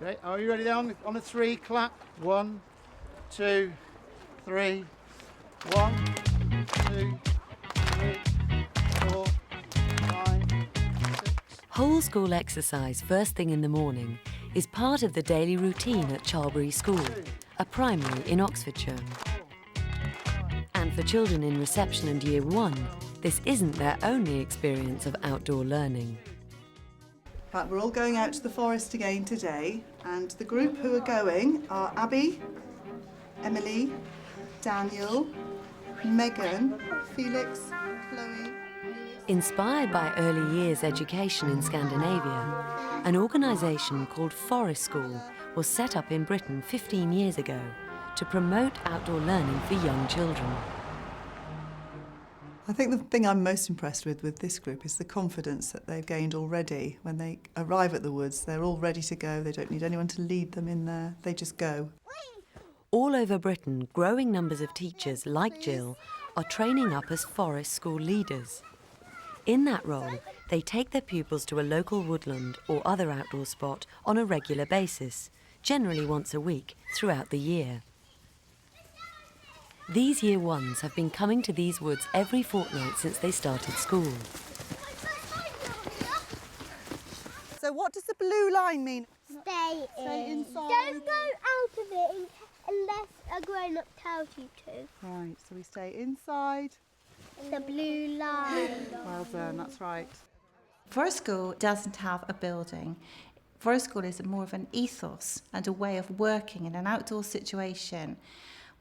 Okay, are you ready then? On a three, clap. 1, 2, 3. 1, 2, 3, 4, 5, 6. Whole school exercise first thing in the morning is part of the daily routine at Charlbury School, a primary in Oxfordshire. And for children in reception and Year 1, this isn't their only experience of outdoor learning. Right, we're all going out to the forest again today, and the group who are going are Abby, Emily, Daniel, Megan, Felix, Chloe. Inspired by early years education in Scandinavia, an organisation called Forest School was set up in Britain 15 years ago to promote outdoor learning for young children. I think the thing I'm most impressed with this group is the confidence that they've gained already. When they arrive at the woods, they're all ready to go. They don't need anyone to lead them in there. They just go. All over Britain, growing numbers of teachers like Jill are training up as Forest School leaders. In that role, they take their pupils to a local woodland or other outdoor spot on a regular basis, generally once a week throughout the year. These Year 1s have been coming to these woods every fortnight since they started school. So what does the blue line mean? Stay inside. Don't go out of it unless a grown-up tells you to. Right, so we stay inside. The blue line. Well done, that's right. Forest School doesn't have a building. Forest School is more of an ethos and a way of working in an outdoor situation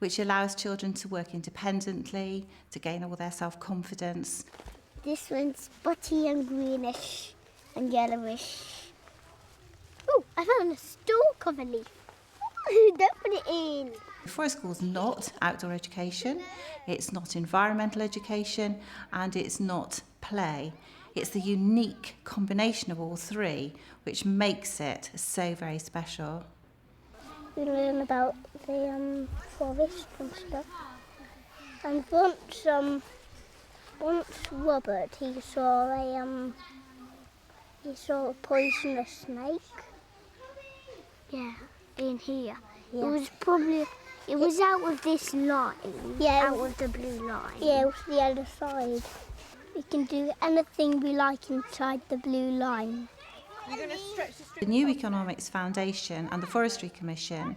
which allows children to work independently, to gain all their self-confidence. This one's spotty and greenish and yellowish. Oh, I found a stalk of a leaf. Don't put it in. Forest School's not outdoor education, it's not environmental education, and it's not play. It's the unique combination of all three which makes it so very special. We learn about the forest and stuff. And once Robert, he saw a poisonous snake. Yeah, in here. Yeah. It was out of this line. Yeah, out of the blue line. Yeah, it was the other side. We can do anything we like inside the blue line. The New Economics Foundation and the Forestry Commission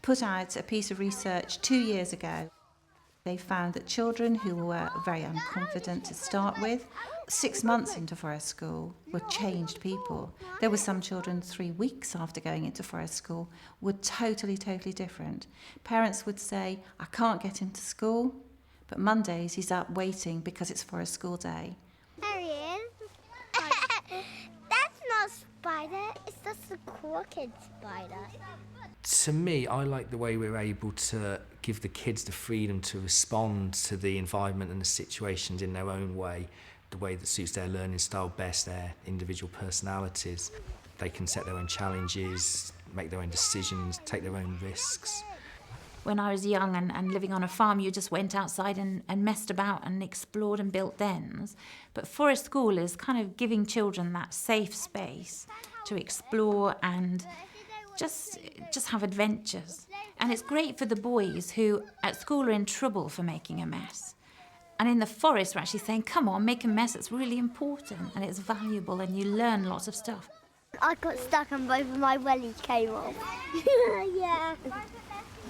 put out a piece of research 2 years ago. They found that children who were very unconfident to start with, 6 months into Forest School, were changed people. There were some children 3 weeks after going into Forest School were totally different. Parents would say, I can't get him to school, but Mondays he's up waiting because it's Forest School Day. There he is. That's not a spider, it's just a crooked spider. To me, I like the way we're able to give the kids the freedom to respond to the environment and the situations in their own way, the way that suits their learning style best, their individual personalities. They can set their own challenges, make their own decisions, take their own risks. When I was young and living on a farm, you just went outside and messed about and explored and built dens. But Forest School is kind of giving children that safe space to explore and just have adventures. And it's great for the boys who at school are in trouble for making a mess. And in the forest, we're actually saying, come on, make a mess, it's really important and it's valuable and you learn lots of stuff. I got stuck and both of my wellies came off. Yeah.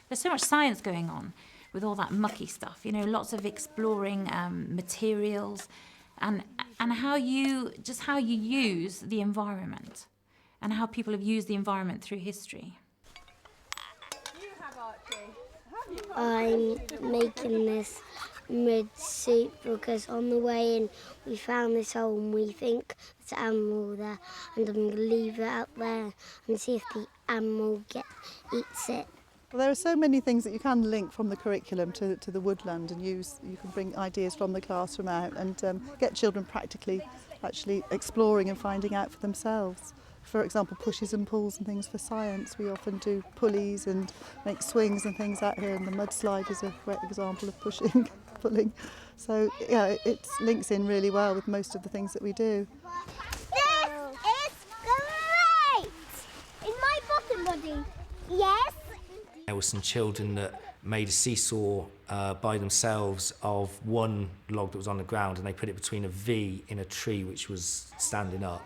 There's so much science going on with all that mucky stuff, you know, lots of exploring materials and how you use the environment and how people have used the environment through history. I'm making this mud soup because on the way in we found this hole and we think there's an animal there, and I'm going to leave it out there and see if the animal eats it. Well, there are so many things that you can link from the curriculum to the woodland and use. You can bring ideas from the classroom out and get children practically actually exploring and finding out for themselves. For example, pushes and pulls and things for science. We often do pulleys and make swings and things out here, and the mudslide is a great example of pushing, pulling. So yeah, it links in really well with most of the things that we do. This is great! In my bottom were some children that made a seesaw by themselves of one log that was on the ground, and they put it between a V in a tree which was standing up.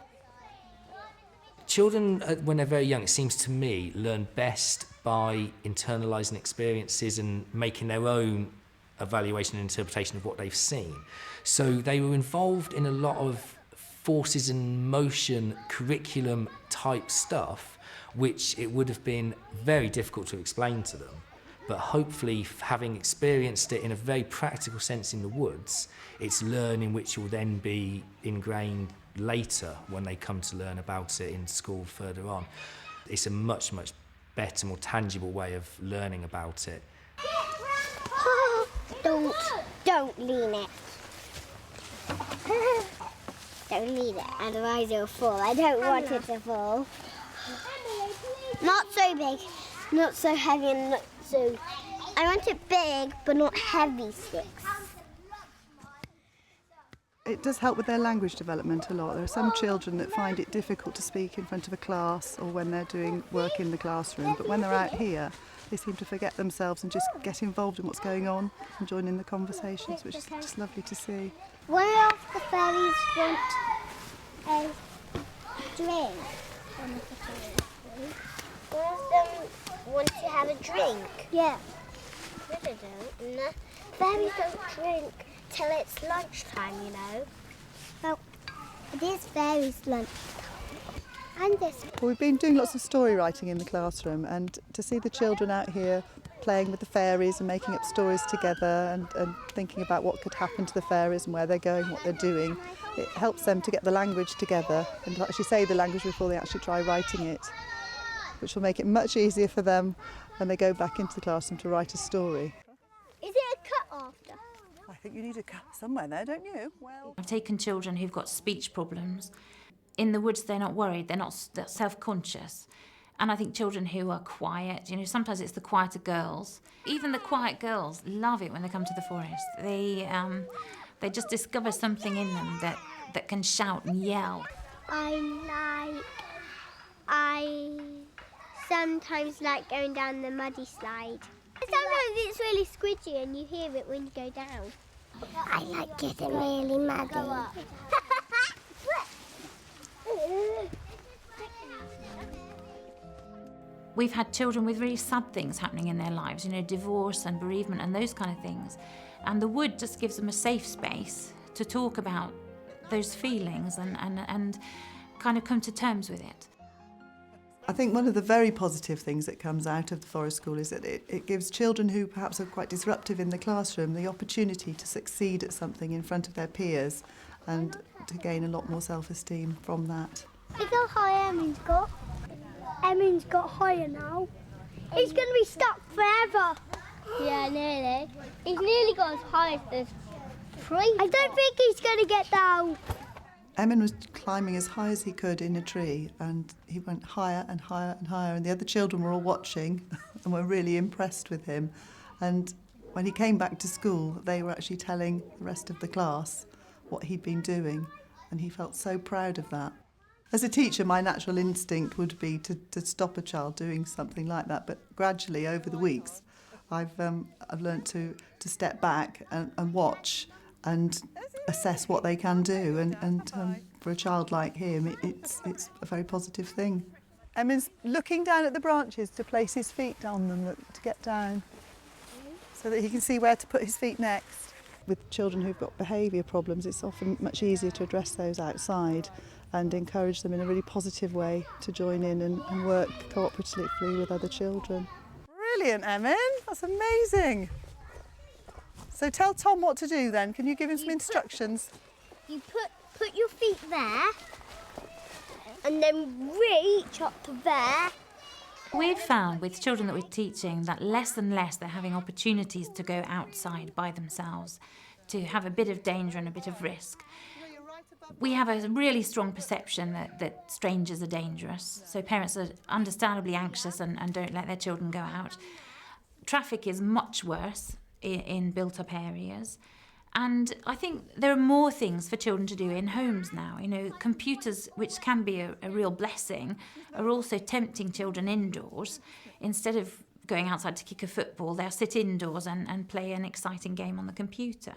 Children, when they're very young, it seems to me, learn best by internalising experiences and making their own evaluation and interpretation of what they've seen. So they were involved in a lot of forces in motion, curriculum type stuff, which it would have been very difficult to explain to them. But hopefully, having experienced it in a very practical sense in the woods, it's learning which will then be ingrained later when they come to learn about it in school further on. It's a much, much better, more tangible way of learning about it. Don't lean it. Don't lean it, otherwise it'll fall. I don't want it to fall. Not so big, not so heavy, and not so... I want it big, but not heavy sticks. It does help with their language development a lot. There are some children that find it difficult to speak in front of a class or when they're doing work in the classroom, but when they're out here, they seem to forget themselves and just get involved in what's going on and join in the conversations, which is just lovely to see. One of the fairies want a drink. One of them want to have a drink. Yeah. No, they don't. No. Fairies don't drink till it's lunchtime, you know. Well, it is fairies' lunchtime. And this. Well, we've been doing lots of story writing in the classroom, and to see the children out here playing with the fairies and making up stories together and thinking about what could happen to the fairies and where they're going, what they're doing, it helps them to get the language together and to actually say the language before they actually try writing it, which will make it much easier for them when they go back into the classroom to write a story. Is it a cut after? I think you need a cut somewhere there, don't you? Well, I've taken children who've got speech problems. In the woods, they're not worried, they're not self-conscious. And I think children who are quiet, you know, sometimes it's the quieter girls. Even the quiet girls love it when they come to the forest. They just discover something in them that can shout and yell. I sometimes like going down the muddy slide. Sometimes it's really squidgy and you hear it when you go down. I like getting really muddy. We've had children with really sad things happening in their lives, you know, divorce and bereavement and those kind of things. And the wood just gives them a safe space to talk about those feelings and kind of come to terms with it. I think one of the very positive things that comes out of the forest school is that it gives children who perhaps are quite disruptive in the classroom the opportunity to succeed at something in front of their peers and to gain a lot more self-esteem from that. Look how high Emin's got. Emin's got higher now. He's going to be stuck forever. Yeah, nearly. He's nearly got as high as this tree. I don't think he's going to get down. Emin was climbing as high as he could in a tree, and he went higher and higher and higher, and the other children were all watching and were really impressed with him. And when he came back to school, they were actually telling the rest of the class what he'd been doing, and he felt so proud of that. As a teacher, my natural instinct would be to stop a child doing something like that, but gradually over the weeks, I've learnt to step back and watch and assess what they can do, and for a child like him, it's a very positive thing. Emin's looking down at the branches to place his feet on them to get down, so that he can see where to put his feet next. With children who've got behaviour problems, it's often much easier to address those outside and encourage them in a really positive way to join in and work cooperatively with other children. Brilliant, Emin, that's amazing. So tell Tom what to do then. Can you give him some instructions? You put your feet there and then reach up to there. We've found with children that we're teaching that less and less they're having opportunities to go outside by themselves, to have a bit of danger and a bit of risk. We have a really strong perception that strangers are dangerous, so parents are understandably anxious and don't let their children go out. Traffic is much worse in built-up areas. And I think there are more things for children to do in homes now. You know, computers, which can be a real blessing, are also tempting children indoors instead of going outside to kick a football, they'll sit indoors and play an exciting game on the computer.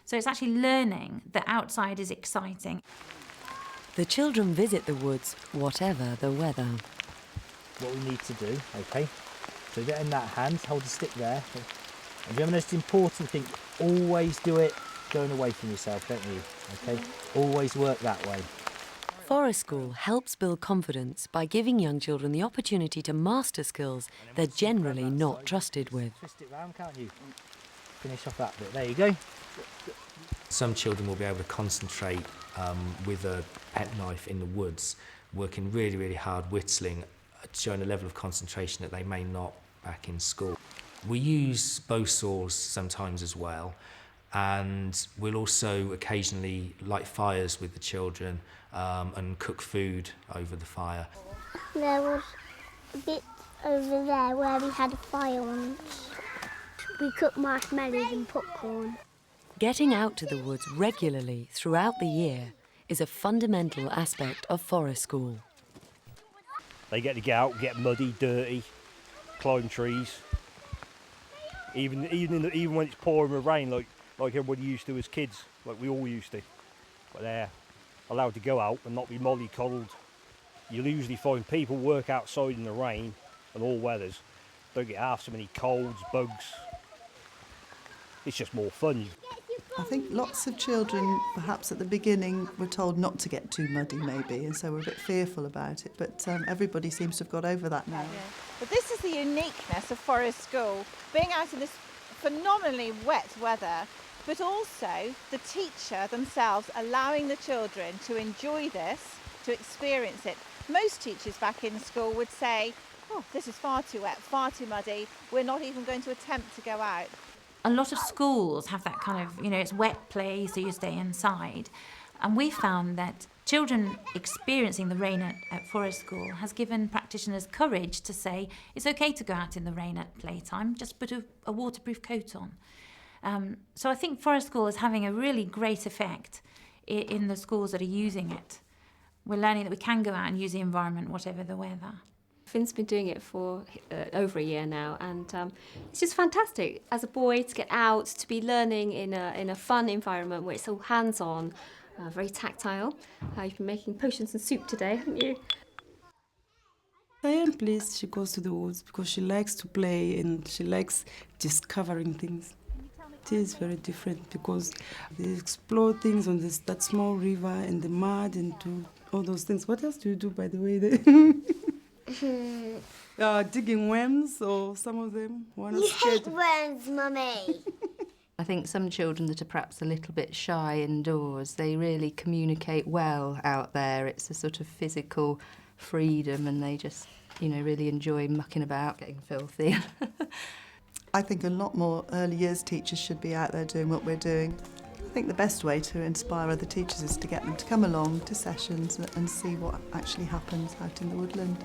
So it's actually learning that outside is exciting. The children visit the woods, whatever the weather. What we need to do, okay, so get in that hand, hold the stick there. And the most important thing, always do it going away from yourself, don't you? Okay, always work that way. Forest School helps build confidence by giving young children the opportunity to master skills they're generally not trusted with. Twist it round, can't you? Finish off that bit. There you go. Some children will be able to concentrate with a pet knife in the woods, working really, really hard, whittling, showing a level of concentration that they may not back in school. We use bow saws sometimes as well, and we'll also occasionally light fires with the children and cook food over the fire. There was a bit over there where we had a fire once. We cooked marshmallows and popcorn. Getting out to the woods regularly throughout the year is a fundamental aspect of Forest School. They get to get out, get muddy, dirty, climb trees. Even when it's pouring with rain, like everybody used to as kids, like we all used to. But they're allowed to go out and not be mollycoddled. You'll usually find people work outside in the rain and all weathers. Don't get half so many colds, bugs. It's just more fun. I think lots of children, perhaps at the beginning, were told not to get too muddy maybe, and so we're a bit fearful about it, but everybody seems to have got over that now. Yeah. But this is the uniqueness of Forest School, being out in this phenomenally wet weather, but also the teacher themselves allowing the children to enjoy this, to experience it. Most teachers back in school would say, oh, this is far too wet, far too muddy, we're not even going to attempt to go out. A lot of schools have that kind of, it's wet play, so you stay inside. And we found that children experiencing the rain at Forest School has given practitioners courage to say, it's okay to go out in the rain at playtime, just put a waterproof coat on. So I think Forest School is having a really great effect in the schools that are using it. We're learning that we can go out and use the environment, whatever the weather. Finn's been doing it for over a year now, and it's just fantastic as a boy to get out, to be learning in a fun environment where it's all hands-on, very tactile. You've been making potions and soup today, haven't you? I am pleased she goes to the woods because she likes to play and she likes discovering things. It is very different because they explore things on that small river and the mud and do all those things. What else do you do, by the way? Digging worms, or some of them. You hate worms, Mummy. I think some children that are perhaps a little bit shy indoors, they really communicate well out there. It's a sort of physical freedom and they just, really enjoy mucking about, getting filthy. I think a lot more early years teachers should be out there doing what we're doing. I think the best way to inspire other teachers is to get them to come along to sessions and see what actually happens out in the woodland.